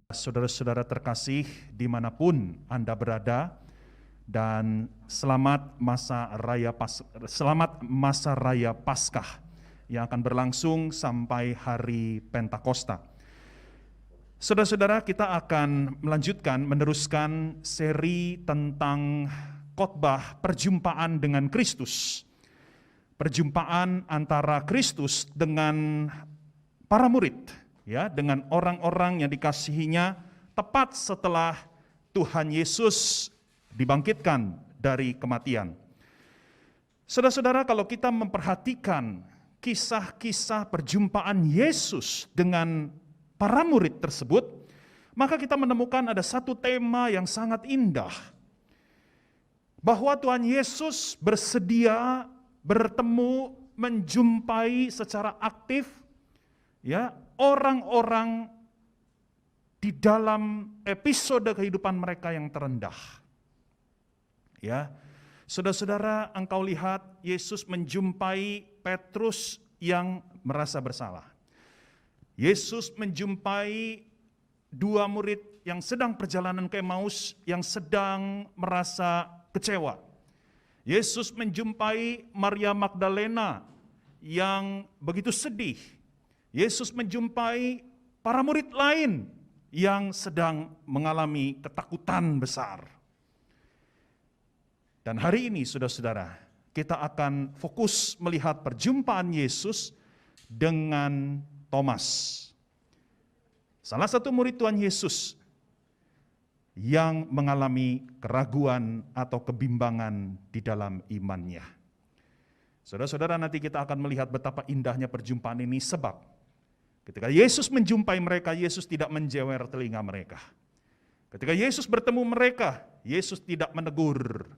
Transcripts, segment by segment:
Saudara-saudara terkasih dimanapun Anda berada, dan selamat masa raya Paskah yang akan berlangsung sampai hari Pentakosta. Saudara-saudara, kita akan meneruskan seri tentang khotbah perjumpaan dengan Kristus. Perjumpaan antara Kristus dengan para murid, ya, dengan orang-orang yang dikasihinya tepat setelah Tuhan Yesus dibangkitkan dari kematian. Saudara-saudara, kalau kita memperhatikan kisah-kisah perjumpaan Yesus dengan para murid tersebut, maka kita menemukan ada satu tema yang sangat indah, bahwa Tuhan Yesus bersedia bertemu, menjumpai secara aktif, ya, orang-orang di dalam episode kehidupan mereka yang terendah. Ya, saudara-saudara, engkau lihat Yesus menjumpai Petrus yang merasa bersalah. Yesus menjumpai dua murid yang sedang perjalanan ke Emmaus yang sedang merasa kecewa. Yesus menjumpai Maria Magdalena yang begitu sedih. Yesus menjumpai para murid lain yang sedang mengalami ketakutan besar. Dan hari ini, saudara-saudara, kita akan fokus melihat perjumpaan Yesus dengan Thomas, salah satu murid Tuhan Yesus yang mengalami keraguan atau kebimbangan di dalam imannya. Saudara-saudara, nanti kita akan melihat betapa indahnya perjumpaan ini, sebab ketika Yesus menjumpai mereka, Yesus tidak menjewer telinga mereka. Ketika Yesus bertemu mereka, Yesus tidak menegur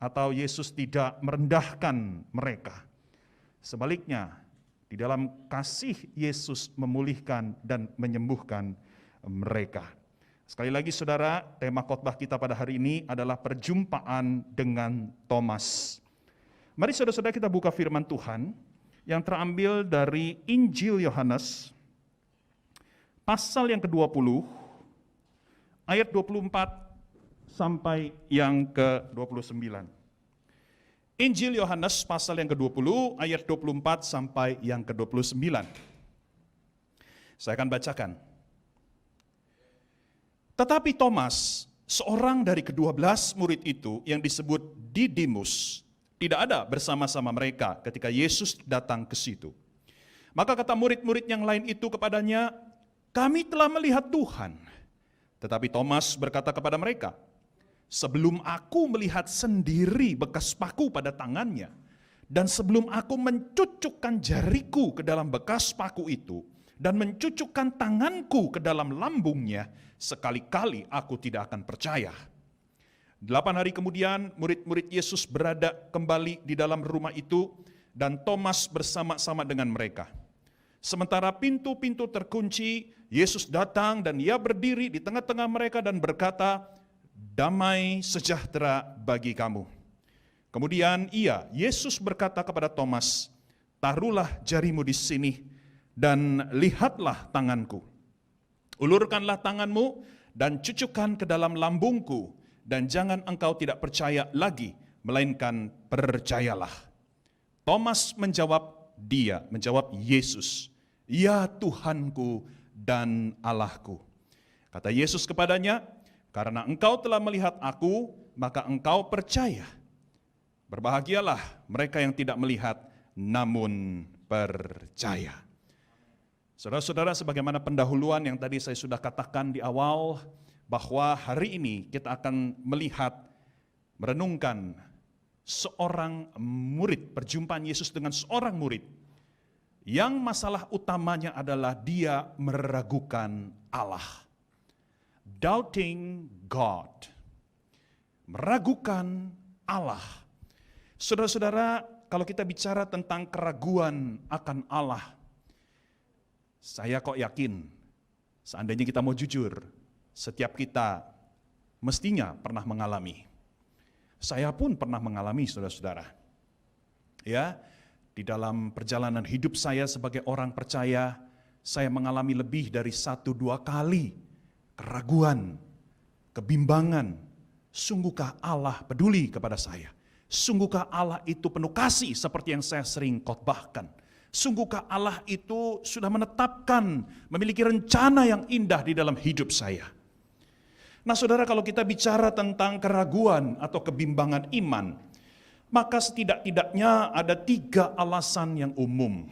atau Yesus tidak merendahkan mereka. Sebaliknya, di dalam kasih Yesus memulihkan dan menyembuhkan mereka. Sekali lagi saudara, tema khotbah kita pada hari ini adalah perjumpaan dengan Thomas. Mari saudara-saudara kita buka firman Tuhan yang terambil dari Injil Yohanes, pasal yang ke-20, ayat 24 sampai yang ke-29. Injil Yohanes pasal yang ke-20, ayat 24 sampai yang ke-29. Saya akan bacakan. Tetapi Thomas, seorang dari ke-12 murid itu yang disebut Didimus, tidak ada bersama-sama mereka ketika Yesus datang ke situ. Maka kata murid-murid yang lain itu kepadanya, "Kami telah melihat Tuhan." Tetapi Thomas berkata kepada mereka, "Sebelum aku melihat sendiri bekas paku pada tangannya, dan sebelum aku mencucukkan jariku ke dalam bekas paku itu, dan mencucukkan tanganku ke dalam lambungnya, sekali-kali aku tidak akan percaya." 8 hari kemudian, murid-murid Yesus berada kembali di dalam rumah itu, dan Thomas bersama-sama dengan mereka. Sementara pintu-pintu terkunci, Yesus datang dan ia berdiri di tengah-tengah mereka dan berkata, "Damai sejahtera bagi kamu." Kemudian Yesus berkata kepada Thomas, "Taruhlah jarimu di sini dan lihatlah tanganku. Ulurkanlah tanganmu dan cucukkan ke dalam lambungku, dan jangan engkau tidak percaya lagi, melainkan percayalah." Thomas menjawab Yesus, "Ya Tuhanku dan Allahku." Kata Yesus kepadanya, "Karena engkau telah melihat aku, maka engkau percaya. Berbahagialah mereka yang tidak melihat, namun percaya." Saudara-saudara, sebagaimana pendahuluan yang tadi saya sudah katakan di awal, bahwa hari ini kita akan melihat, merenungkan seorang murid, perjumpaan Yesus dengan seorang murid, yang masalah utamanya adalah dia meragukan Allah. Doubting God. Meragukan Allah. Saudara-saudara, kalau kita bicara tentang keraguan akan Allah, saya kok yakin, seandainya kita mau jujur, setiap kita mestinya pernah mengalami. Saya pun pernah mengalami, saudara-saudara. Ya, di dalam perjalanan hidup saya sebagai orang percaya, saya mengalami lebih dari 1-2 kali keraguan, kebimbangan, sungguhkah Allah peduli kepada saya? Sungguhkah Allah itu penuh kasih seperti yang saya sering khotbahkan? Sungguhkah Allah itu sudah menetapkan, memiliki rencana yang indah di dalam hidup saya? Nah saudara, kalau kita bicara tentang keraguan atau kebimbangan iman, maka setidak-tidaknya ada 3 alasan yang umum.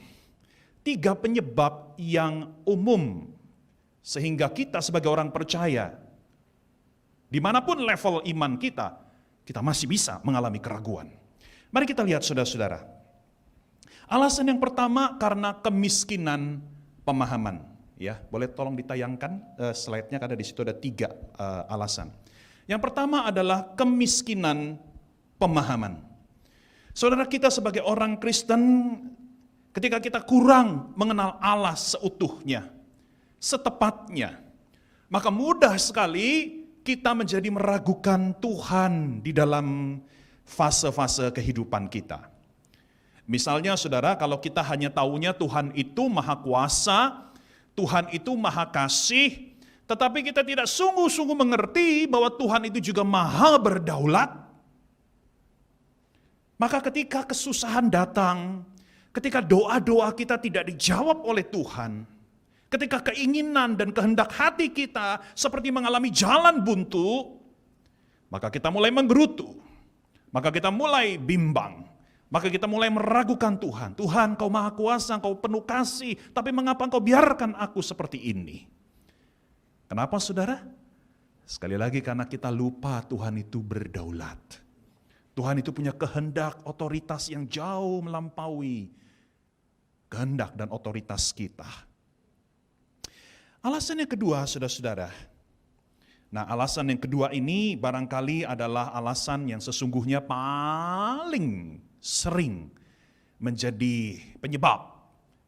3 penyebab yang umum, sehingga kita sebagai orang percaya, dimanapun level iman kita masih bisa mengalami keraguan. Mari kita lihat saudara-saudara. Alasan yang pertama karena kemiskinan pemahaman. Ya, boleh tolong ditayangkan slide-nya, karena di situ ada 3 alasan. Yang pertama adalah kemiskinan pemahaman. Saudara, kita sebagai orang Kristen, ketika kita kurang mengenal Allah seutuhnya, setepatnya, maka mudah sekali kita menjadi meragukan Tuhan di dalam fase-fase kehidupan kita. Misalnya saudara, kalau kita hanya taunya Tuhan itu maha kuasa, Tuhan itu maha kasih, tetapi kita tidak sungguh-sungguh mengerti bahwa Tuhan itu juga maha berdaulat, maka ketika kesusahan datang, ketika doa-doa kita tidak dijawab oleh Tuhan, ketika keinginan dan kehendak hati kita seperti mengalami jalan buntu, maka kita mulai menggerutu, maka kita mulai bimbang, maka kita mulai meragukan Tuhan. Tuhan, Kau maha kuasa, Kau penuh kasih, tapi mengapa Kau biarkan aku seperti ini? Kenapa saudara? Sekali lagi karena kita lupa Tuhan itu berdaulat. Tuhan itu punya kehendak, otoritas yang jauh melampaui kehendak dan otoritas kita. Alasan yang kedua, saudara-saudara. Nah, alasan yang kedua ini barangkali adalah alasan yang sesungguhnya paling sering menjadi penyebab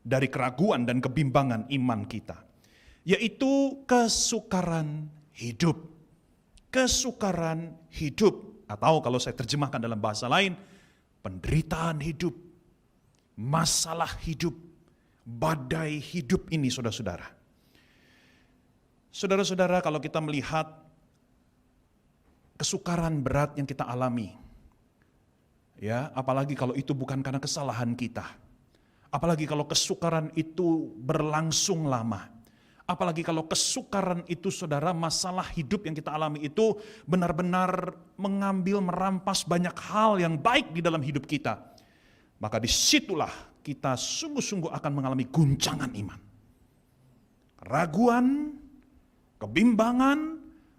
dari keraguan dan kebimbangan iman kita, yaitu kesukaran hidup. Kesukaran hidup, atau kalau saya terjemahkan dalam bahasa lain, penderitaan hidup, masalah hidup, badai hidup ini saudara-saudara. Saudara-saudara, kalau kita melihat kesukaran berat yang kita alami, ya, apalagi kalau itu bukan karena kesalahan kita, apalagi kalau kesukaran itu berlangsung lama, apalagi kalau kesukaran itu saudara, masalah hidup yang kita alami itu benar-benar mengambil, merampas banyak hal yang baik di dalam hidup kita, maka disitulah kita sungguh-sungguh akan mengalami guncangan iman. Keraguan, kebimbangan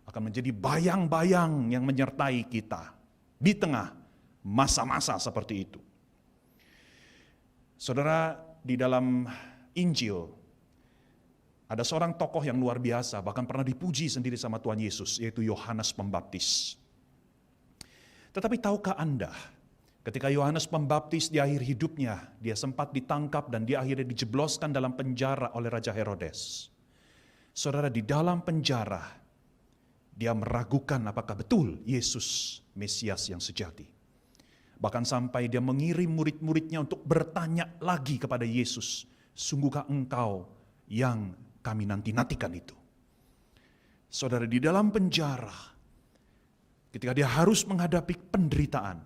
akan menjadi bayang-bayang yang menyertai kita di tengah masa-masa seperti itu. Saudara, di dalam Injil ada seorang tokoh yang luar biasa, bahkan pernah dipuji sendiri sama Tuhan Yesus, yaitu Yohanes Pembaptis. Tetapi tahukah Anda, ketika Yohanes Pembaptis di akhir hidupnya, dia sempat ditangkap dan dia akhirnya dijebloskan dalam penjara oleh Raja Herodes. Saudara, di dalam penjara, dia meragukan apakah betul Yesus Mesias yang sejati. Bahkan sampai dia mengirim murid-muridnya untuk bertanya lagi kepada Yesus, sungguhkah engkau yang kami nanti-nantikan itu? Saudara, di dalam penjara, ketika dia harus menghadapi penderitaan,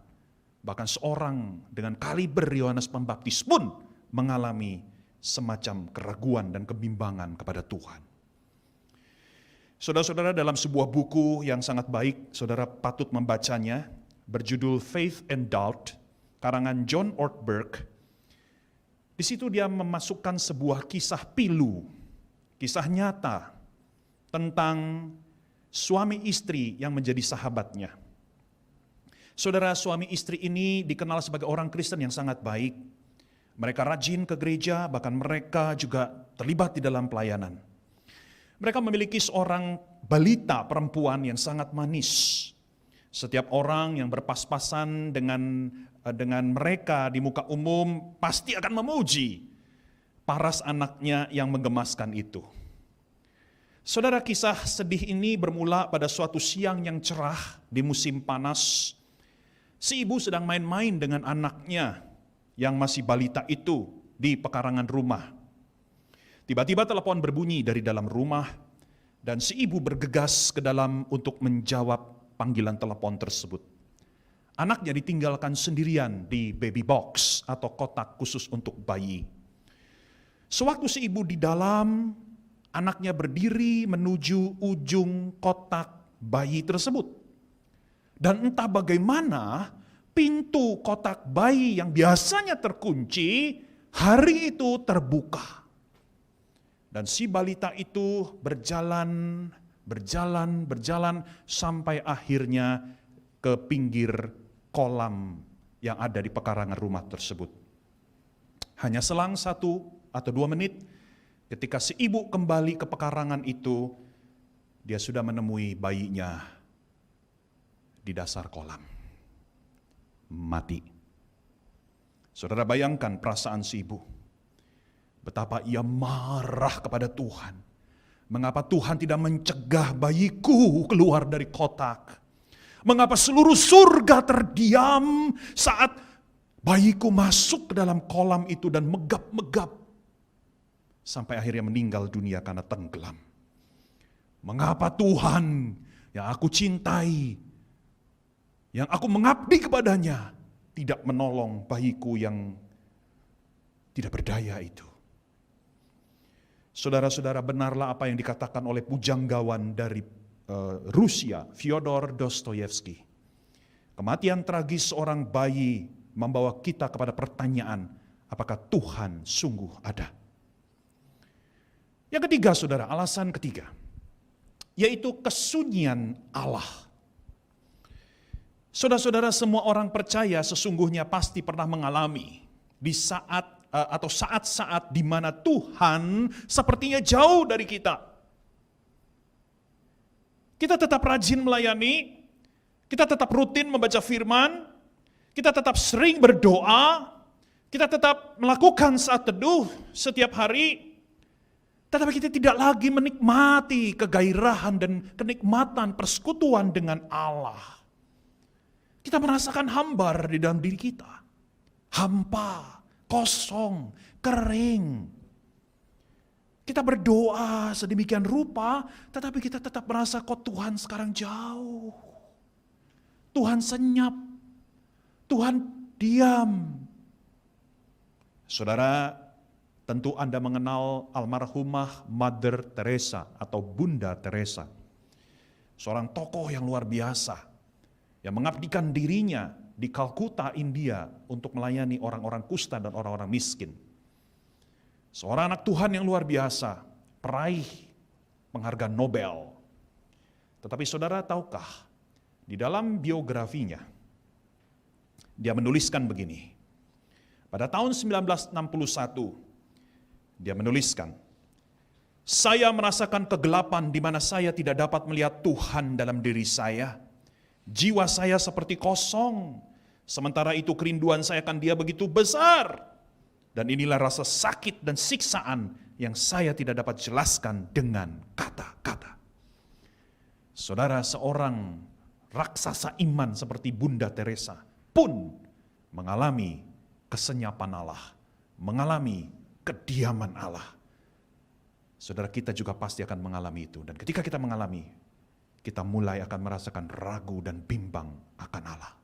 bahkan seorang dengan kaliber Yohanes Pembaptis pun mengalami semacam keraguan dan kebimbangan kepada Tuhan. Saudara-saudara, dalam sebuah buku yang sangat baik, saudara patut membacanya, berjudul Faith and Doubt, karangan John Ortberg. Di situ dia memasukkan sebuah kisah pilu, kisah nyata tentang suami istri yang menjadi sahabatnya. Saudara, suami istri ini dikenal sebagai orang Kristen yang sangat baik. Mereka rajin ke gereja, bahkan mereka juga terlibat di dalam pelayanan. Mereka memiliki seorang balita perempuan yang sangat manis. Setiap orang yang berpas-pasan dengan mereka di muka umum pasti akan memuji paras anaknya yang menggemaskan itu. Saudara, kisah sedih ini bermula pada suatu siang yang cerah di musim panas. Si ibu sedang main-main dengan anaknya yang masih balita itu di pekarangan rumah. Tiba-tiba telepon berbunyi dari dalam rumah. Dan si ibu bergegas ke dalam untuk menjawab panggilan telepon tersebut. Anaknya ditinggalkan sendirian di baby box atau kotak khusus untuk bayi. Sewaktu si ibu di dalam, anaknya berdiri menuju ujung kotak bayi tersebut. Dan entah bagaimana pintu kotak bayi yang biasanya terkunci, hari itu terbuka. Dan si balita itu berjalan sampai akhirnya ke pinggir kolam yang ada di pekarangan rumah tersebut. Hanya selang 1 atau 2 menit, ketika si ibu kembali ke pekarangan itu, dia sudah menemui bayinya di dasar kolam. Mati. Saudara bayangkan perasaan si ibu. Betapa ia marah kepada Tuhan. Mengapa Tuhan tidak mencegah bayiku keluar dari kotak? Mengapa seluruh surga terdiam saat bayiku masuk ke dalam kolam itu dan megap-megap sampai akhirnya meninggal dunia karena tenggelam? Mengapa Tuhan yang aku cintai, yang aku mengabdi kepadanya, tidak menolong bayiku yang tidak berdaya itu? Saudara-saudara, benarlah apa yang dikatakan oleh pujanggawan dari Rusia, Fyodor Dostoyevsky. Kematian tragis seorang bayi membawa kita kepada pertanyaan, apakah Tuhan sungguh ada? Yang ketiga, saudara, alasan ketiga, yaitu kesunyian Allah. Saudara-saudara, semua orang percaya sesungguhnya pasti pernah mengalami di saat atau saat-saat di mana Tuhan sepertinya jauh dari kita. Kita tetap rajin melayani, kita tetap rutin membaca firman, kita tetap sering berdoa, kita tetap melakukan saat teduh setiap hari, tetapi kita tidak lagi menikmati kegairahan dan kenikmatan persekutuan dengan Allah. Kita merasakan hambar di dalam diri kita. Hampa, kosong, kering. Kita berdoa sedemikian rupa, tetapi kita tetap merasa kok Tuhan sekarang jauh. Tuhan senyap, Tuhan diam. Saudara, tentu Anda mengenal almarhumah Mother Teresa atau Bunda Teresa. Seorang tokoh yang luar biasa, yang mengabdikan dirinya di Kalkuta, India untuk melayani orang-orang kusta dan orang-orang miskin. Seorang anak Tuhan yang luar biasa, peraih penghargaan Nobel. Tetapi saudara tahukah, di dalam biografinya, dia menuliskan begini. Pada tahun 1961, dia menuliskan, saya merasakan kegelapan di mana saya tidak dapat melihat Tuhan dalam diri saya. Jiwa saya seperti kosong, sementara itu kerinduan saya akan Dia begitu besar. Dan inilah rasa sakit dan siksaan yang saya tidak dapat jelaskan dengan kata-kata. Saudara, seorang raksasa iman seperti Bunda Teresa pun mengalami kesenyapan Allah, mengalami kediaman Allah. Saudara, kita juga pasti akan mengalami itu. Dan ketika kita mengalami, kita mulai akan merasakan ragu dan bimbang akan Allah.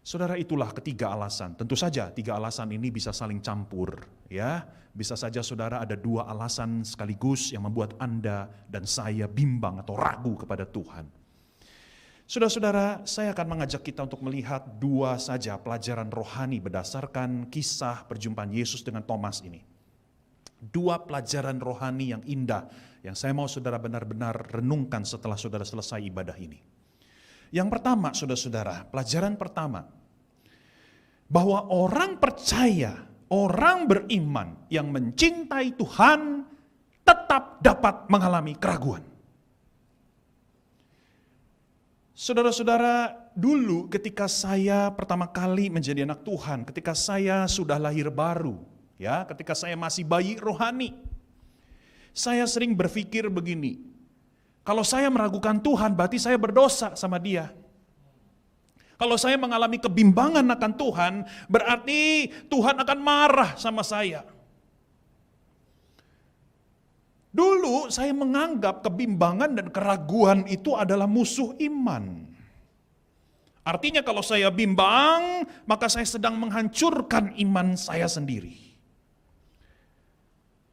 Saudara, itulah ketiga alasan. Tentu saja 3 alasan ini bisa saling campur, ya. Bisa saja saudara ada 2 alasan sekaligus yang membuat Anda dan saya bimbang atau ragu kepada Tuhan. Saudara-saudara, saya akan mengajak kita untuk melihat 2 saja pelajaran rohani berdasarkan kisah perjumpaan Yesus dengan Thomas ini. 2 pelajaran rohani yang indah yang saya mau saudara benar-benar renungkan setelah saudara selesai ibadah ini. Yang pertama, saudara-saudara, pelajaran pertama, bahwa orang percaya, orang beriman yang mencintai Tuhan tetap dapat mengalami keraguan. Saudara-saudara, dulu ketika saya pertama kali menjadi anak Tuhan, ketika saya sudah lahir baru, ya, ketika saya masih bayi rohani, saya sering berpikir begini, kalau saya meragukan Tuhan, berarti saya berdosa sama Dia. Kalau saya mengalami kebimbangan akan Tuhan, berarti Tuhan akan marah sama saya. Dulu saya menganggap kebimbangan dan keraguan itu adalah musuh iman. Artinya kalau saya bimbang, maka saya sedang menghancurkan iman saya sendiri.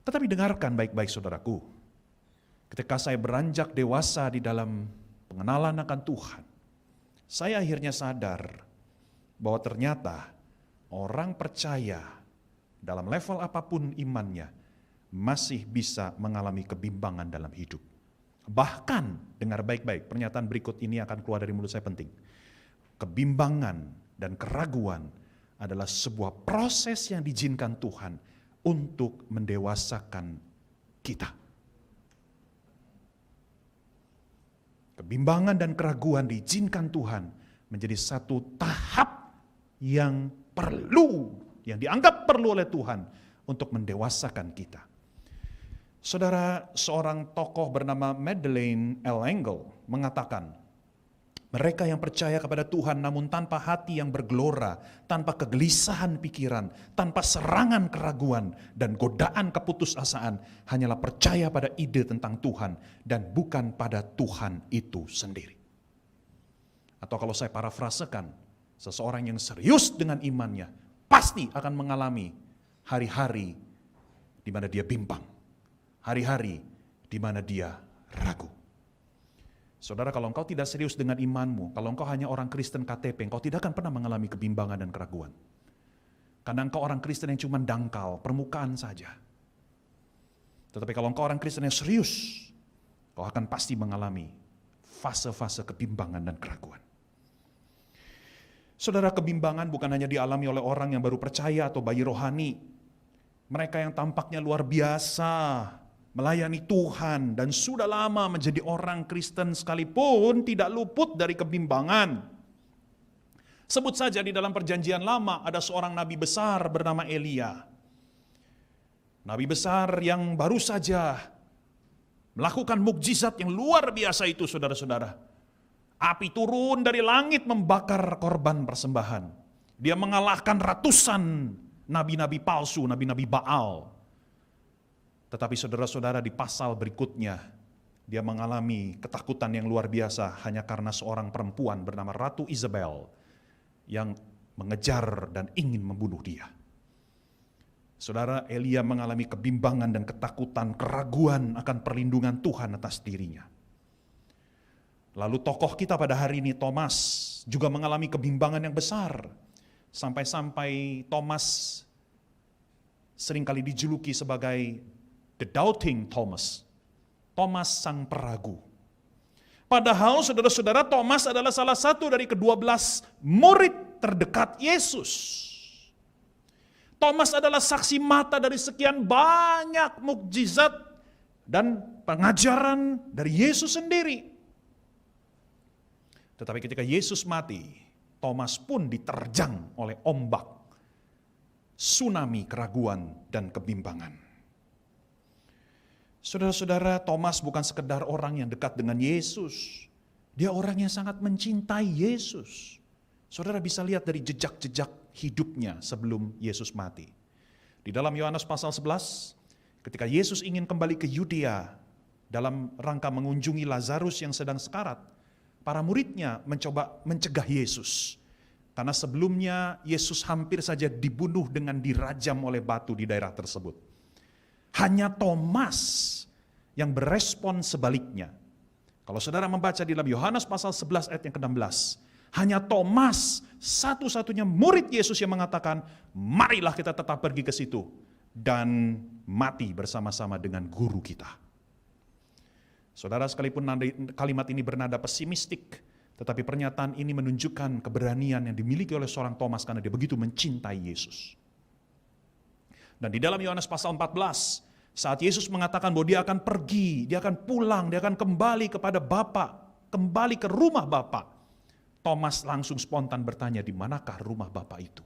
Tetapi dengarkan baik-baik saudaraku. Ketika saya beranjak dewasa di dalam pengenalan akan Tuhan, saya akhirnya sadar bahwa ternyata orang percaya dalam level apapun imannya masih bisa mengalami kebimbangan dalam hidup. Bahkan, dengar baik-baik, pernyataan berikut ini akan keluar dari mulut saya penting. Kebimbangan dan keraguan adalah sebuah proses yang diizinkan Tuhan untuk mendewasakan kita. Kebimbangan dan keraguan diizinkan Tuhan menjadi satu tahap yang dianggap perlu oleh Tuhan untuk mendewasakan kita. Saudara, seorang tokoh bernama Madeleine L'Engle mengatakan, mereka yang percaya kepada Tuhan namun tanpa hati yang bergelora, tanpa kegelisahan pikiran, tanpa serangan keraguan dan godaan keputusasaan, hanyalah percaya pada ide tentang Tuhan dan bukan pada Tuhan itu sendiri. Atau kalau saya parafrasekan, seseorang yang serius dengan imannya pasti akan mengalami hari-hari di mana dia bimbang, hari-hari di mana dia ragu. Saudara, kalau engkau tidak serius dengan imanmu, kalau engkau hanya orang Kristen KTP, engkau tidak akan pernah mengalami kebimbangan dan keraguan. Karena engkau orang Kristen yang cuma dangkal, permukaan saja. Tetapi kalau engkau orang Kristen yang serius, kau akan pasti mengalami fase-fase kebimbangan dan keraguan. Saudara, kebimbangan bukan hanya dialami oleh orang yang baru percaya atau bayi rohani. Mereka yang tampaknya luar biasa melayani Tuhan dan sudah lama menjadi orang Kristen sekalipun tidak luput dari kebimbangan. Sebut saja di dalam perjanjian lama ada seorang nabi besar bernama Elia. Nabi besar yang baru saja melakukan mukjizat yang luar biasa itu, saudara-saudara. Api turun dari langit membakar korban persembahan. Dia mengalahkan ratusan nabi-nabi palsu, nabi-nabi Baal. Tetapi saudara-saudara, di pasal berikutnya dia mengalami ketakutan yang luar biasa hanya karena seorang perempuan bernama Ratu Isabel yang mengejar dan ingin membunuh dia. Saudara, Elia mengalami kebimbangan dan ketakutan, keraguan akan perlindungan Tuhan atas dirinya. Lalu tokoh kita pada hari ini, Thomas, juga mengalami kebimbangan yang besar. Sampai-sampai Thomas seringkali dijuluki sebagai The Doubting Thomas, Thomas sang peragu. Padahal saudara-saudara, Thomas adalah salah satu dari ke-12 murid terdekat Yesus. Thomas adalah saksi mata dari sekian banyak mukjizat dan pengajaran dari Yesus sendiri. Tetapi ketika Yesus mati, Thomas pun diterjang oleh ombak, tsunami keraguan dan kebimbangan. Saudara-saudara, Thomas bukan sekedar orang yang dekat dengan Yesus. Dia orang yang sangat mencintai Yesus. Saudara bisa lihat dari jejak-jejak hidupnya sebelum Yesus mati. Di dalam Yohanes pasal 11, ketika Yesus ingin kembali ke Yudea dalam rangka mengunjungi Lazarus yang sedang sekarat, para muridnya mencoba mencegah Yesus. Karena sebelumnya Yesus hampir saja dibunuh dengan dirajam oleh batu di daerah tersebut. Hanya Thomas yang berespon sebaliknya. Kalau saudara membaca di dalam Yohanes pasal 11 ayat yang ke-16, hanya Thomas satu-satunya murid Yesus yang mengatakan, marilah kita tetap pergi ke situ dan mati bersama-sama dengan guru kita. Saudara, sekalipun kalimat ini bernada pesimistik, tetapi pernyataan ini menunjukkan keberanian yang dimiliki oleh seorang Thomas karena dia begitu mencintai Yesus. Dan di dalam Yohanes pasal 14, saat Yesus mengatakan bahwa dia akan pergi, dia akan pulang, dia akan kembali kepada Bapa, kembali ke rumah Bapa, Thomas langsung spontan bertanya, di manakah rumah Bapa itu?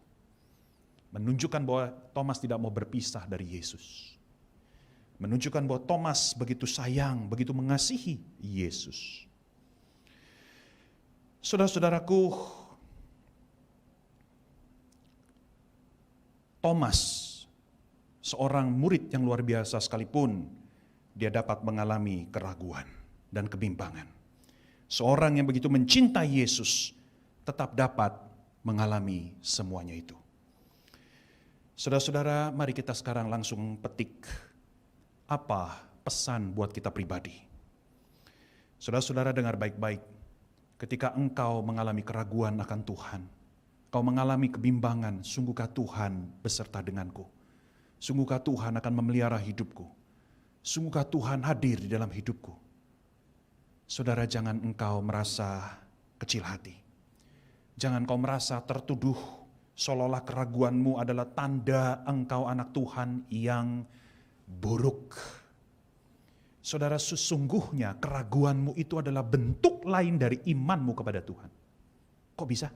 Menunjukkan bahwa Thomas tidak mau berpisah dari Yesus. Menunjukkan bahwa Thomas begitu sayang, begitu mengasihi Yesus. Saudara-saudaraku, Thomas, seorang murid yang luar biasa sekalipun, dia dapat mengalami keraguan dan kebimbangan. Seorang yang begitu mencintai Yesus tetap dapat mengalami semuanya itu. Saudara-saudara, mari kita sekarang langsung petik apa pesan buat kita pribadi. Saudara-saudara, dengar baik-baik. Ketika engkau mengalami keraguan akan Tuhan, kau mengalami kebimbangan, sungguhkah Tuhan beserta denganku? Sungguhkah Tuhan akan memelihara hidupku? Sungguhkah Tuhan hadir di dalam hidupku? Saudara, jangan engkau merasa kecil hati. Jangan kau merasa tertuduh seolah-olah keraguanmu adalah tanda engkau anak Tuhan yang buruk. Saudara, sesungguhnya keraguanmu itu adalah bentuk lain dari imanmu kepada Tuhan. Kok bisa?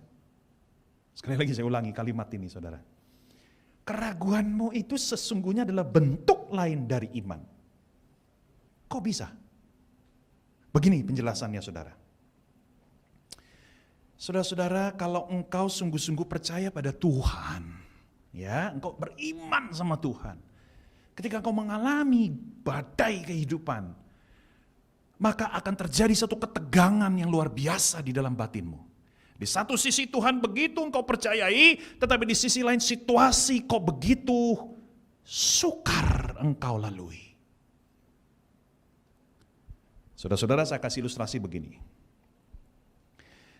Sekali lagi saya ulangi kalimat ini, saudara. Keraguanmu itu sesungguhnya adalah bentuk lain dari iman. Kok bisa? Begini penjelasannya, saudara. Saudara-saudara, kalau engkau sungguh-sungguh percaya pada Tuhan, ya, engkau beriman sama Tuhan. Ketika engkau mengalami badai kehidupan, maka akan terjadi satu ketegangan yang luar biasa di dalam batinmu. Di satu sisi Tuhan begitu engkau percayai, tetapi di sisi lain situasi kok begitu sukar engkau lalui. Saudara-saudara, saya kasih ilustrasi begini.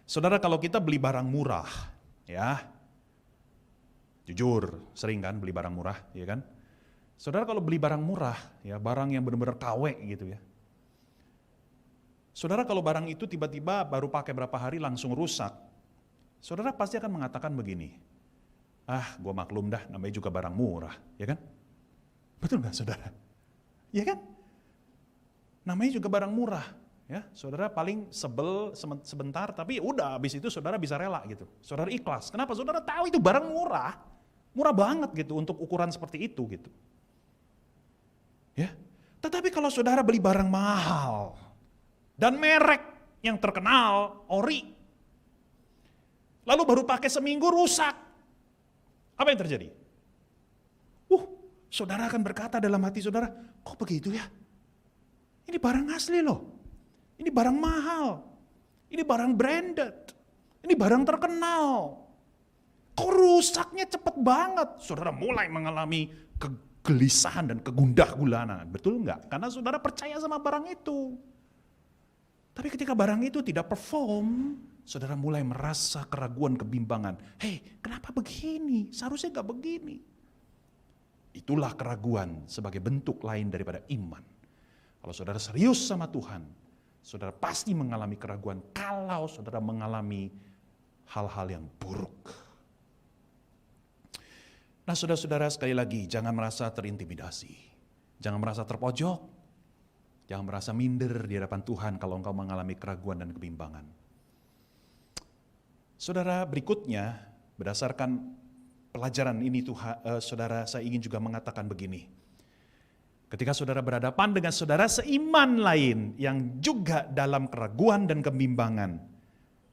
Saudara, kalau kita beli barang murah, ya, jujur sering kan beli barang murah, ya kan? Saudara, kalau beli barang murah, ya barang yang benar-benar KW gitu ya. Saudara, kalau barang itu tiba-tiba baru pakai berapa hari langsung rusak, saudara pasti akan mengatakan begini, gua maklum dah, namanya juga barang murah, ya kan? Betul nggak, saudara? Ya kan? Namanya juga barang murah, ya. Saudara paling sebel sebentar, tapi udah habis itu saudara bisa rela gitu. Saudara ikhlas. Kenapa? Saudara tahu itu barang murah, murah banget gitu untuk ukuran seperti itu gitu. Ya, tetapi kalau saudara beli barang mahal dan merek yang terkenal, ori, lalu baru pakai seminggu rusak, apa yang terjadi? Saudara akan berkata dalam hati saudara, kok begitu ya? Ini barang asli loh, ini barang mahal, ini barang branded, ini barang terkenal. Kok rusaknya cepet banget? Saudara mulai mengalami kegelisahan dan kegundah-gulanan. Betul enggak? Karena saudara percaya sama barang itu. Tapi ketika barang itu tidak perform, saudara mulai merasa keraguan, kebimbangan. Hei, kenapa begini? Seharusnya enggak begini. Itulah keraguan sebagai bentuk lain daripada iman. Kalau saudara serius sama Tuhan, saudara pasti mengalami keraguan kalau saudara mengalami hal-hal yang buruk. Nah, saudara-saudara, sekali lagi, jangan merasa terintimidasi. Jangan merasa terpojok. Jangan merasa minder di hadapan Tuhan kalau engkau mengalami keraguan dan kebimbangan. Saudara, berikutnya, berdasarkan pelajaran ini, saudara, saya ingin juga mengatakan begini. Ketika saudara berhadapan dengan saudara seiman lain yang juga dalam keraguan dan kebimbangan,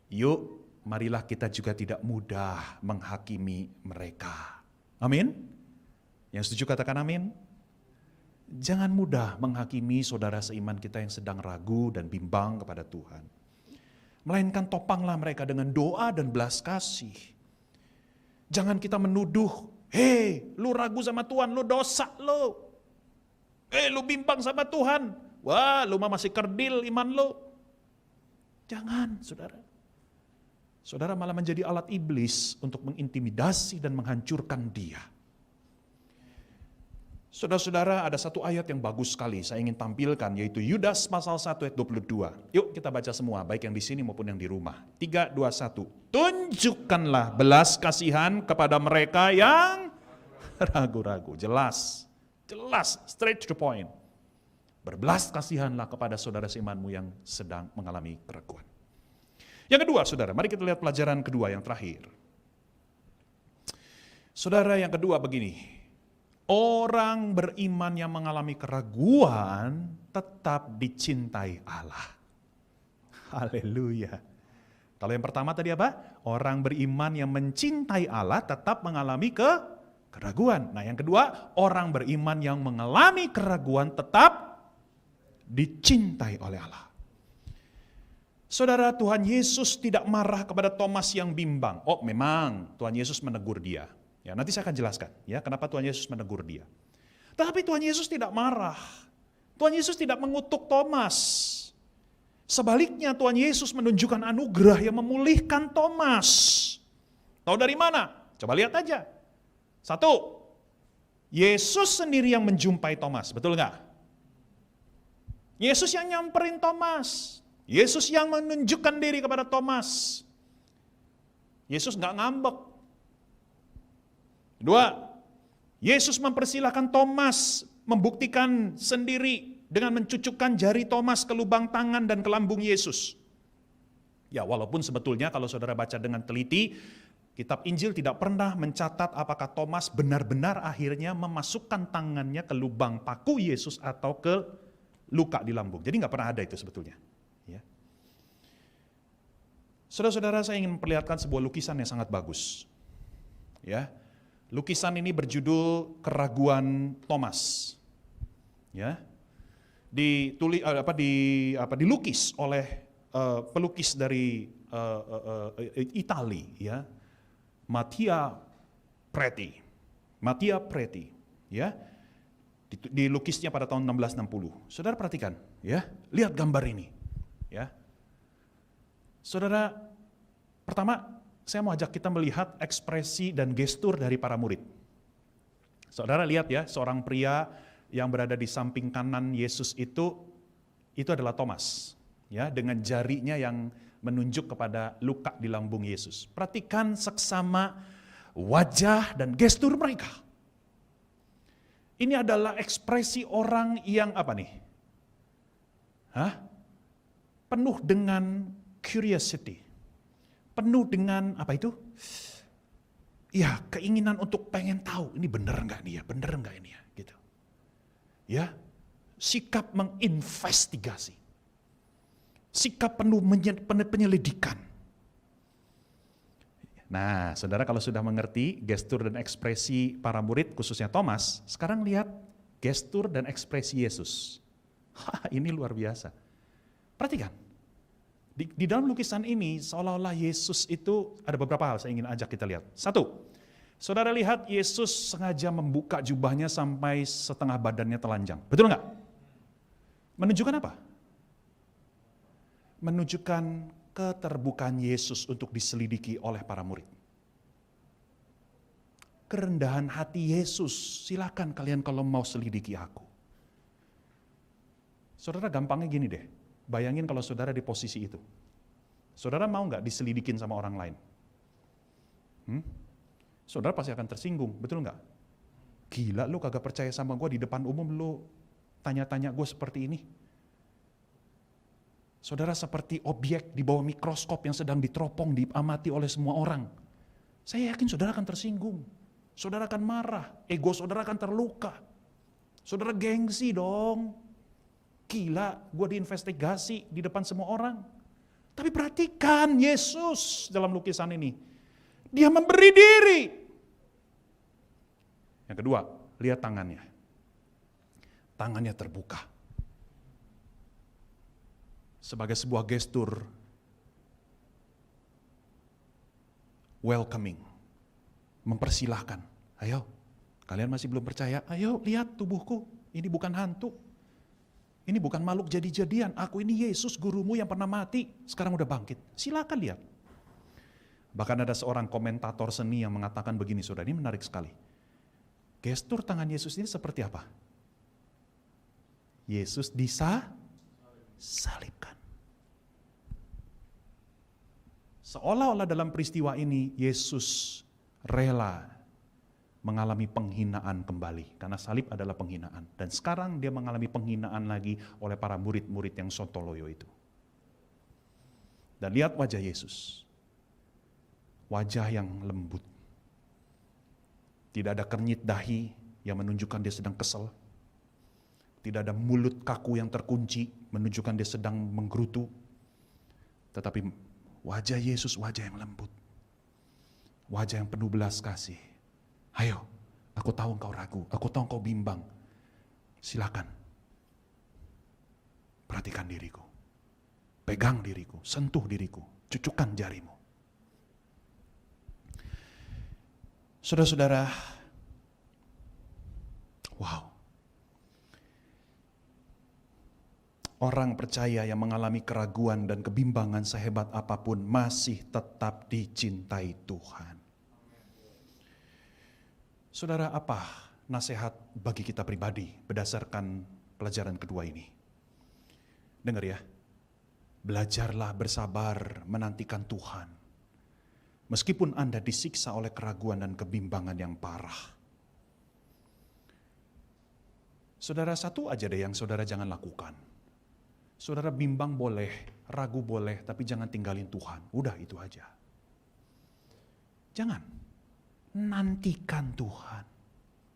yuk, marilah kita juga tidak mudah menghakimi mereka. Amin. Yang setuju katakan amin. Jangan mudah menghakimi saudara seiman kita yang sedang ragu dan bimbang kepada Tuhan. Melainkan topanglah mereka dengan doa dan belas kasih. Jangan kita menuduh, hei lu ragu sama Tuhan, lu dosa lu. Lu bimbang sama Tuhan, wah lu masih kerdil iman lu. Jangan, saudara. Saudara malah menjadi alat iblis untuk mengintimidasi dan menghancurkan dia. Saudara-saudara, ada satu ayat yang bagus sekali saya ingin tampilkan, yaitu Yudas pasal 1 ayat 22. Yuk kita baca semua, baik yang di sini maupun yang di rumah. 3, 2, 1. Tunjukkanlah belas kasihan kepada mereka yang ragu-ragu. Jelas, straight to the point. Berbelas kasihanlah kepada saudara seimanmu yang sedang mengalami keraguan. Yang kedua, saudara, mari kita lihat pelajaran kedua yang terakhir. Saudara, yang kedua begini, orang beriman yang mengalami keraguan tetap dicintai Allah. Haleluya. Kalau yang pertama tadi apa? Orang beriman yang mencintai Allah tetap mengalami keraguan. Nah yang kedua, orang beriman yang mengalami keraguan tetap dicintai oleh Allah. Saudara, Tuhan Yesus tidak marah kepada Thomas yang bimbang. Oh, memang Tuhan Yesus menegur dia. Ya, nanti saya akan jelaskan ya kenapa Tuhan Yesus menegur dia. Tetapi Tuhan Yesus tidak marah. Tuhan Yesus tidak mengutuk Thomas. Sebaliknya Tuhan Yesus menunjukkan anugerah yang memulihkan Thomas. Tahu dari mana? Coba lihat aja. 1, Yesus sendiri yang menjumpai Thomas, betul nggak? Yesus yang nyamperin Thomas. Yesus yang menunjukkan diri kepada Thomas. Yesus nggak ngambek. 2, Yesus mempersilahkan Thomas membuktikan sendiri dengan mencucukkan jari Thomas ke lubang tangan dan ke lambung Yesus. Ya, walaupun sebetulnya kalau saudara baca dengan teliti, kitab Injil tidak pernah mencatat apakah Thomas benar-benar akhirnya memasukkan tangannya ke lubang paku Yesus atau ke luka di lambung. Jadi nggak pernah ada itu sebetulnya. Ya. Saudara-saudara, saya ingin memperlihatkan sebuah lukisan yang sangat bagus. Ya, lukisan ini berjudul Keraguan Thomas. Ya, dilukis oleh pelukis dari Itali, ya, Mattia Preti, ya. Dilukisnya pada tahun 1660. Saudara perhatikan, ya, lihat gambar ini, ya. Saudara, pertama saya mau ajak kita melihat ekspresi dan gestur dari para murid. Saudara lihat ya, seorang pria yang berada di samping kanan Yesus itu adalah Thomas, ya, dengan jarinya yang menunjuk kepada luka di lambung Yesus. Perhatikan seksama wajah dan gestur mereka. Ini adalah ekspresi orang yang apa nih? Penuh dengan curiosity. Penuh dengan apa itu? Ya, keinginan untuk pengen tahu, ini benar enggak nih ya, benar enggak ini ya, gitu. Ya, sikap menginvestigasi. Sikap penuh penyelidikan. Nah, saudara kalau sudah mengerti gestur dan ekspresi para murid, khususnya Thomas, sekarang lihat gestur dan ekspresi Yesus. Ini luar biasa. Perhatikan, di dalam lukisan ini seolah-olah Yesus itu ada beberapa hal saya ingin ajak kita lihat. 1, saudara lihat Yesus sengaja membuka jubahnya sampai setengah badannya telanjang. Betul nggak? Menunjukkan apa? Menunjukkan keterbukaan Yesus untuk diselidiki oleh para murid. Kerendahan hati Yesus, silakan kalian kalau mau selidiki aku. Saudara gampangnya gini deh, bayangin kalau saudara di posisi itu. Saudara mau nggak diselidikin sama orang lain? Saudara pasti akan tersinggung, betul nggak? Gila lu kagak percaya sama gue, di depan umum lu tanya-tanya gue seperti ini. Saudara seperti objek di bawah mikroskop yang sedang diteropong, diamati oleh semua orang. Saya yakin saudara akan tersinggung. Saudara akan marah, ego saudara akan terluka. Saudara gengsi dong. Gila, gue diinvestigasi di depan semua orang. Tapi perhatikan Yesus dalam lukisan ini. Dia memberi diri. Yang kedua, lihat tangannya. Tangannya terbuka. Sebagai sebuah gestur welcoming, mempersilahkan. Ayo, kalian masih belum percaya? Ayo lihat tubuhku, ini bukan hantu. Ini bukan makhluk jadi-jadian, aku ini Yesus gurumu yang pernah mati, sekarang udah bangkit. Silakan lihat. Bahkan ada seorang komentator seni yang mengatakan begini, saudara, ini menarik sekali. Gestur tangan Yesus ini seperti apa? Yesus disalibkan. Seolah-olah dalam peristiwa ini Yesus rela mengalami penghinaan kembali. Karena salib adalah penghinaan. Dan sekarang dia mengalami penghinaan lagi oleh para murid-murid yang sontoloyo itu. Dan lihat wajah Yesus. Wajah yang lembut. Tidak ada kernyit dahi yang menunjukkan dia sedang kesel. Tidak ada mulut kaku yang terkunci menunjukkan dia sedang menggerutu. Tetapi wajah Yesus wajah yang lembut. Wajah yang penuh belas kasih. Ayo, aku tahu engkau ragu, aku tahu engkau bimbang. Silakan. perhatikan diriku, pegang diriku, sentuh diriku, cucukkan jarimu. Saudara-saudara, wow. Orang percaya yang mengalami keraguan dan kebimbangan sehebat apapun masih tetap dicintai Tuhan. Saudara, apa nasihat bagi kita pribadi berdasarkan pelajaran kedua ini? Dengar ya, belajarlah bersabar menantikan Tuhan. Meskipun Anda disiksa oleh keraguan dan kebimbangan yang parah. Saudara, satu aja deh yang saudara jangan lakukan. Saudara bimbang boleh, ragu boleh, tapi jangan tinggalin Tuhan. Udah itu aja. Jangan. Nantikan Tuhan.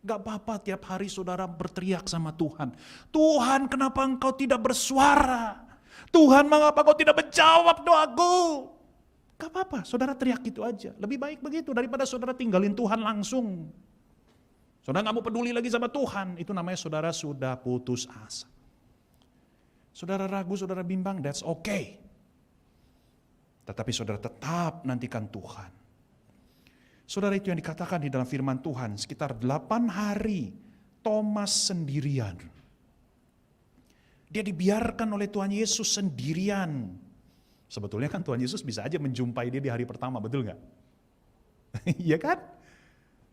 Gak apa-apa tiap hari saudara berteriak sama Tuhan. Tuhan, kenapa engkau tidak bersuara? Tuhan, mengapa engkau tidak menjawab doaku? Gak apa-apa, saudara teriak gitu aja. Lebih baik begitu daripada saudara tinggalin Tuhan langsung. Saudara gak mau peduli lagi sama Tuhan. Itu namanya saudara sudah putus asa. Saudara ragu, saudara bimbang, that's okay. Tetapi saudara tetap nantikan Tuhan. Saudara, itu yang dikatakan di dalam firman Tuhan, sekitar 8 hari Thomas sendirian. Dia dibiarkan oleh Tuhan Yesus sendirian. Sebetulnya kan Tuhan Yesus bisa aja menjumpai dia di hari pertama, betul gak? Iya kan?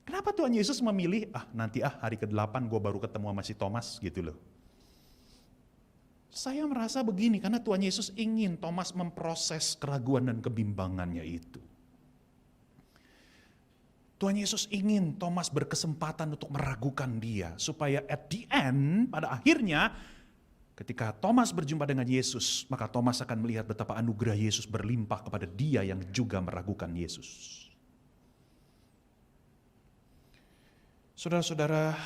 Kenapa Tuhan Yesus memilih, nanti hari ke-8 gue baru ketemu sama si Thomas gitu loh. Saya merasa begini, karena Tuhan Yesus ingin Thomas memproses keraguan dan kebimbangannya itu. Tuhan Yesus ingin Thomas berkesempatan untuk meragukan dia, supaya at the end, pada akhirnya, ketika Thomas berjumpa dengan Yesus, maka Thomas akan melihat betapa anugerah Yesus berlimpah kepada dia yang juga meragukan Yesus. Saudara-saudara,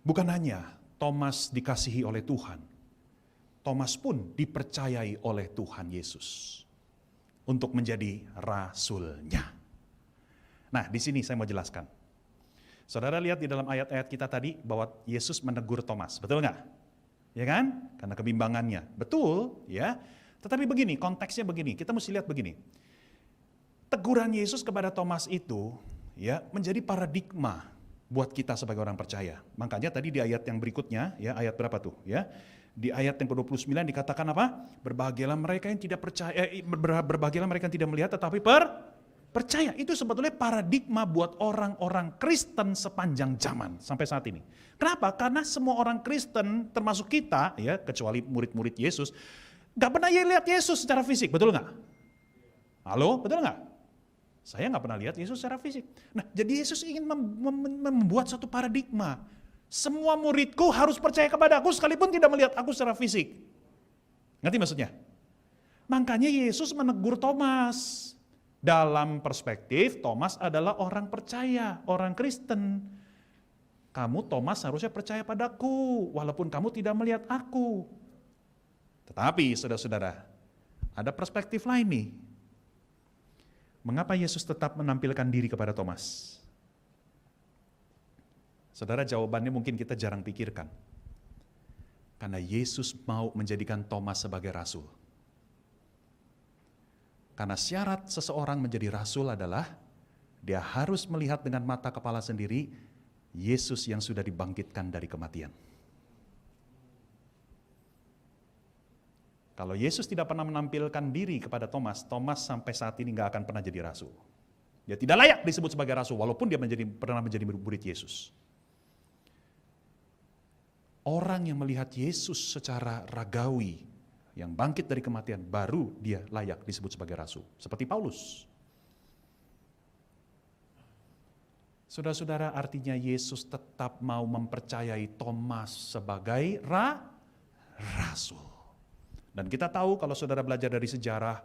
bukan hanya Thomas dikasihi oleh Tuhan, Thomas pun dipercayai oleh Tuhan Yesus untuk menjadi rasulnya. Nah, di sini saya mau jelaskan. Saudara lihat di dalam ayat-ayat kita tadi bahwa Yesus menegur Thomas, betul nggak? Ya kan? Karena kebimbangannya. Betul, ya. Tetapi begini, konteksnya begini. Kita mesti lihat begini. Teguran Yesus kepada Thomas itu, ya, menjadi paradigma buat kita sebagai orang percaya. Makanya tadi di ayat yang berikutnya, ya, ayat berapa tuh, ya? Di ayat yang ke-29 dikatakan apa? Berbahagialah mereka yang tidak percaya, berbahagialah mereka yang tidak melihat tetapi percaya. Itu sebetulnya paradigma buat orang-orang Kristen sepanjang zaman sampai saat ini. Kenapa? Karena semua orang Kristen termasuk kita, ya, kecuali murid-murid Yesus, gak pernah lihat Yesus secara fisik, betul nggak? Halo, betul nggak? Saya nggak pernah lihat Yesus secara fisik. Nah, jadi Yesus ingin membuat satu paradigma. Semua muridku harus percaya kepada aku sekalipun tidak melihat aku secara fisik. Ngerti maksudnya? Makanya Yesus menegur Thomas. Dalam perspektif, Thomas adalah orang percaya, orang Kristen. Kamu Thomas harusnya percaya padaku, walaupun kamu tidak melihat aku. Tetapi saudara-saudara, ada perspektif lain nih. Mengapa Yesus tetap menampilkan diri kepada Thomas? Saudara, jawabannya mungkin kita jarang pikirkan. Karena Yesus mau menjadikan Thomas sebagai rasul. Karena syarat seseorang menjadi rasul adalah dia harus melihat dengan mata kepala sendiri Yesus yang sudah dibangkitkan dari kematian. Kalau Yesus tidak pernah menampilkan diri kepada Thomas, Thomas sampai saat ini gak akan pernah jadi rasul. Dia tidak layak disebut sebagai rasul, walaupun dia pernah menjadi murid Yesus. Orang yang melihat Yesus secara ragawi, yang bangkit dari kematian, baru dia layak disebut sebagai rasul. Seperti Paulus. Saudara-saudara, artinya Yesus tetap mau mempercayai Thomas sebagai rasul. Dan kita tahu kalau saudara belajar dari sejarah,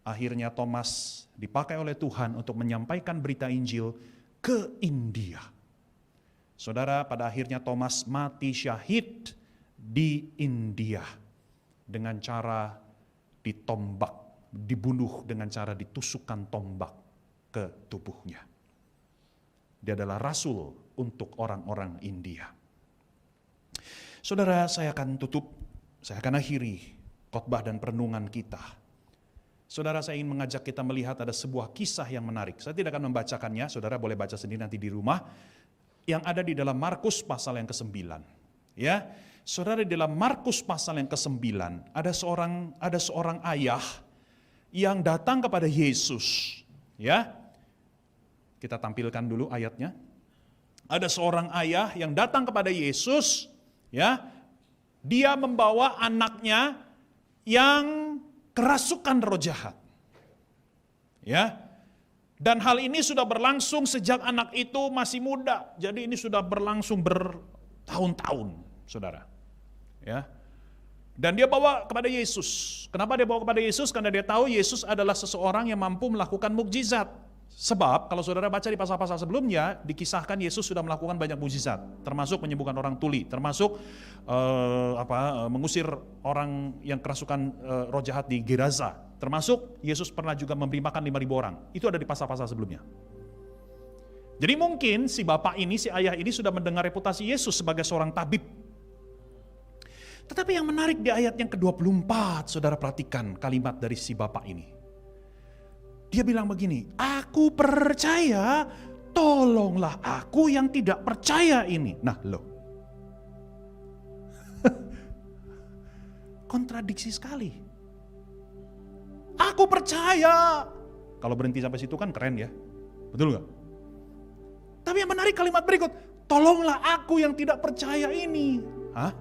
akhirnya Thomas dipakai oleh Tuhan untuk menyampaikan berita Injil ke India. Saudara, pada akhirnya Thomas mati syahid di India dengan cara ditombak, dibunuh dengan cara ditusukkan tombak ke tubuhnya. Dia adalah rasul untuk orang-orang India. Saudara, saya akan akhiri khotbah dan perenungan kita. Saudara, saya ingin mengajak kita melihat ada sebuah kisah yang menarik. Saya tidak akan membacakannya, saudara boleh baca sendiri nanti di rumah. Yang ada di dalam Markus pasal yang ke-9. Ya, saudara, di dalam Markus pasal yang ke-9 ada seorang ayah yang datang kepada Yesus. Ya, kita tampilkan dulu ayatnya. Ada seorang ayah yang datang kepada Yesus. Ya, dia membawa anaknya yang kerasukan roh jahat. Ya. Dan hal ini sudah berlangsung sejak anak itu masih muda. Jadi ini sudah berlangsung bertahun-tahun, saudara. Ya. Dan dia bawa kepada Yesus. Kenapa dia bawa kepada Yesus? Karena dia tahu Yesus adalah seseorang yang mampu melakukan mukjizat. Sebab kalau saudara baca di pasal-pasal sebelumnya, dikisahkan Yesus sudah melakukan banyak mukjizat, termasuk menyembuhkan orang tuli, termasuk mengusir orang yang kerasukan roh jahat di Gerasa, termasuk Yesus pernah juga memberi makan 5.000 orang. Itu ada di pasal-pasal sebelumnya. Jadi mungkin si bapak ini, si ayah ini sudah mendengar reputasi Yesus sebagai seorang tabib. Tetapi yang menarik di ayat yang ke-24, saudara perhatikan kalimat dari si bapak ini. Dia bilang begini, aku percaya, tolonglah aku yang tidak percaya ini. Nah loh, kontradiksi sekali. Aku percaya. Kalau berhenti sampai situ kan keren ya, betul gak? Tapi yang menarik kalimat berikut, tolonglah aku yang tidak percaya ini. Hah?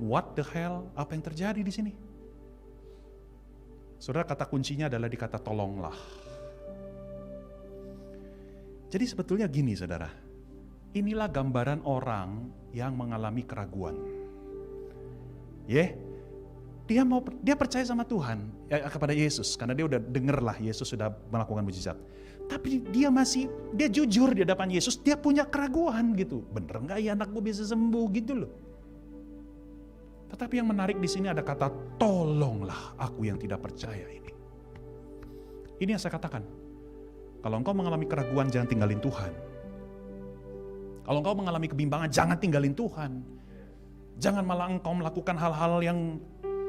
What the hell? Apa yang terjadi di sini? Saudara, kata kuncinya adalah di kata tolonglah. Jadi sebetulnya gini saudara, inilah gambaran orang yang mengalami keraguan. Dia percaya sama Tuhan, kepada Yesus, karena dia udah denger lah Yesus sudah melakukan mujizat. Tapi dia jujur di hadapan Yesus, dia punya keraguan gitu. Bener nggak ya anak gue bisa sembuh gitu loh. Tetapi yang menarik di sini ada kata tolonglah aku yang tidak percaya ini. Ini yang saya katakan. Kalau engkau mengalami keraguan jangan tinggalin Tuhan. Kalau engkau mengalami kebimbangan jangan tinggalin Tuhan. Jangan malah engkau melakukan hal-hal yang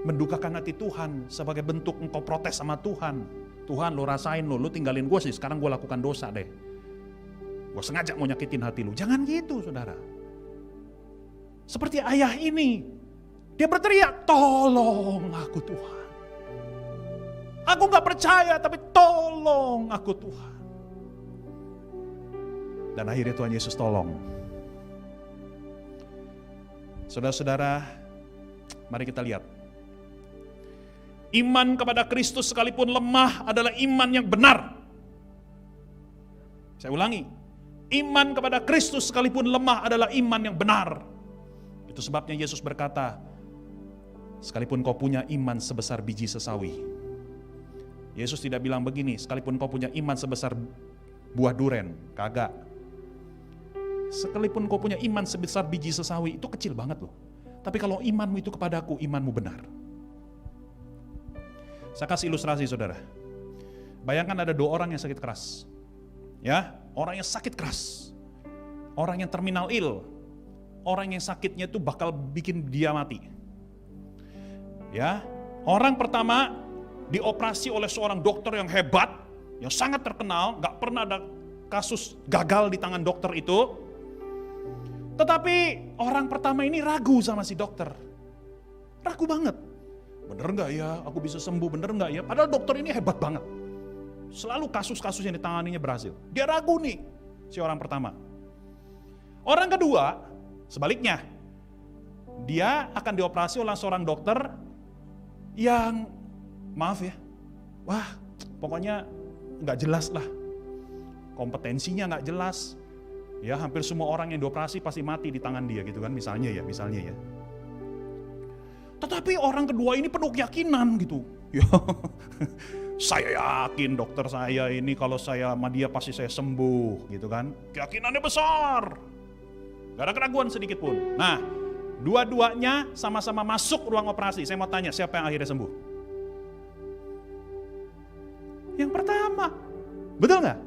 mendukakan hati Tuhan sebagai bentuk engkau protes sama Tuhan. Tuhan lo rasain lo tinggalin gue sih, sekarang gue lakukan dosa deh. Gue sengaja mau nyakitin hati lo. Jangan gitu saudara. Seperti ayah ini. Dia berteriak, tolong aku Tuhan. Aku gak percaya tapi tolong aku Tuhan. Dan akhirnya Tuhan Yesus tolong. Saudara-saudara, mari kita lihat. Iman kepada Kristus sekalipun lemah adalah iman yang benar. Saya ulangi. Iman kepada Kristus sekalipun lemah adalah iman yang benar. Itu sebabnya Yesus berkata, sekalipun kau punya iman sebesar biji sesawi. Yesus tidak bilang begini, sekalipun kau punya iman sebesar buah duren. Kagak. Sekalipun kau punya iman sebesar biji sesawi, itu kecil banget loh. Tapi kalau imanmu itu kepadaku, imanmu benar. Saya kasih ilustrasi saudara. Bayangkan ada 2 orang yang sakit keras. Ya, orang yang sakit keras. Orang yang terminal ill. Orang yang sakitnya itu bakal bikin dia mati. Ya, orang pertama dioperasi oleh seorang dokter yang hebat, yang sangat terkenal, gak pernah ada kasus gagal di tangan dokter itu. Tetapi orang pertama ini ragu sama si dokter. Ragu banget. Bener gak ya, aku bisa sembuh, bener gak ya? Padahal dokter ini hebat banget. Selalu kasus-kasus yang ditanganinya berhasil. Dia ragu nih, si orang pertama. Orang kedua, sebaliknya. Dia akan dioperasi oleh seorang dokter yang maaf ya, wah pokoknya gak jelas lah, kompetensinya gak jelas, ya hampir semua orang yang dioperasi pasti mati di tangan dia gitu kan, misalnya ya. Tetapi orang kedua ini penuh keyakinan gitu, ya saya yakin dokter saya ini kalau saya sama dia pasti saya sembuh gitu kan, keyakinannya besar, gak ada keraguan sedikit pun. Nah, dua-duanya sama-sama masuk ruang operasi. Saya mau tanya, siapa yang akhirnya sembuh? Yang pertama. Betul gak?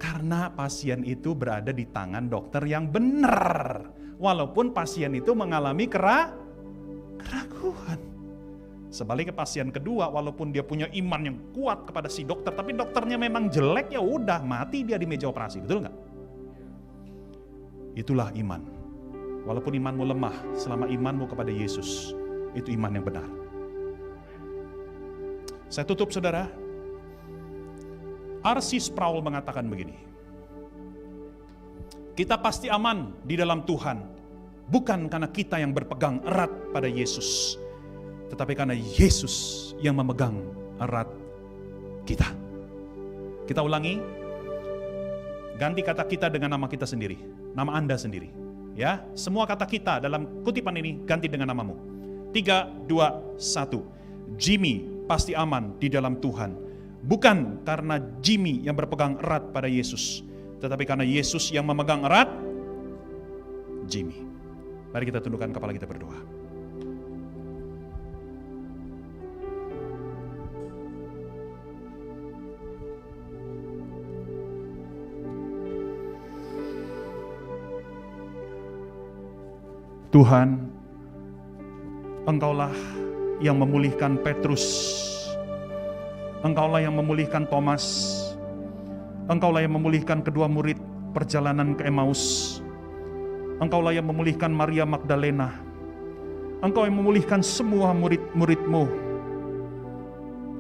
Karena pasien itu berada di tangan dokter yang benar. Walaupun pasien itu mengalami keraguan. Sebaliknya pasien kedua, walaupun dia punya iman yang kuat kepada si dokter, tapi dokternya memang jelek, ya udah mati dia di meja operasi, betul nggak? Itulah iman. Walaupun imanmu lemah, selama imanmu kepada Yesus, itu iman yang benar. Saya tutup, saudara. R.C. Sproul mengatakan begini, kita pasti aman di dalam Tuhan, bukan karena kita yang berpegang erat pada Yesus, tetapi karena Yesus yang memegang erat kita. Kita ulangi, ganti kata kita dengan nama kita sendiri, nama Anda sendiri. Ya, semua kata kita dalam kutipan ini ganti dengan namamu. 3, 2, 1. Jimmy pasti aman di dalam Tuhan, bukan karena Jimmy yang berpegang erat pada Yesus, tetapi karena Yesus yang memegang erat Jimmy. Mari kita tundukkan kepala kita berdoa. Tuhan, Engkaulah yang memulihkan Petrus, Engkaulah yang memulihkan Thomas, Engkaulah yang memulihkan kedua murid perjalanan ke Emmaus, Engkaulah yang memulihkan Maria Magdalena, Engkau yang memulihkan semua murid-murid-Mu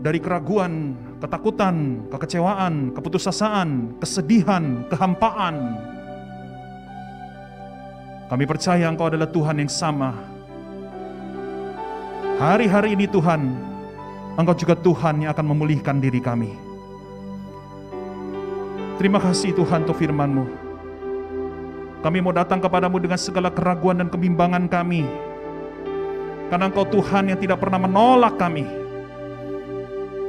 dari keraguan, ketakutan, kekecewaan, keputusasaan, kesedihan, kehampaan. Kami percaya Engkau adalah Tuhan yang sama. Hari-hari ini Tuhan, Engkau juga Tuhan yang akan memulihkan diri kami. Terima kasih Tuhan untuk firman-Mu. Kami mau datang kepadamu dengan segala keraguan dan kebimbangan kami. Karena Engkau Tuhan yang tidak pernah menolak kami.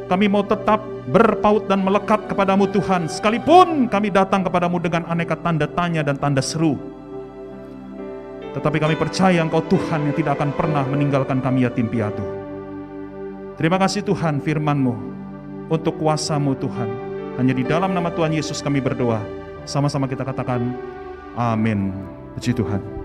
Kami mau tetap berpaut dan melekat kepadamu Tuhan, sekalipun kami datang kepadamu dengan aneka tanda tanya dan tanda seru. Tetapi kami percaya Engkau Tuhan yang tidak akan pernah meninggalkan kami yatim piatu. Terima kasih Tuhan firman-Mu, untuk kuasa-Mu Tuhan. Hanya di dalam nama Tuhan Yesus kami berdoa. Sama-sama kita katakan, amin. Puji Tuhan.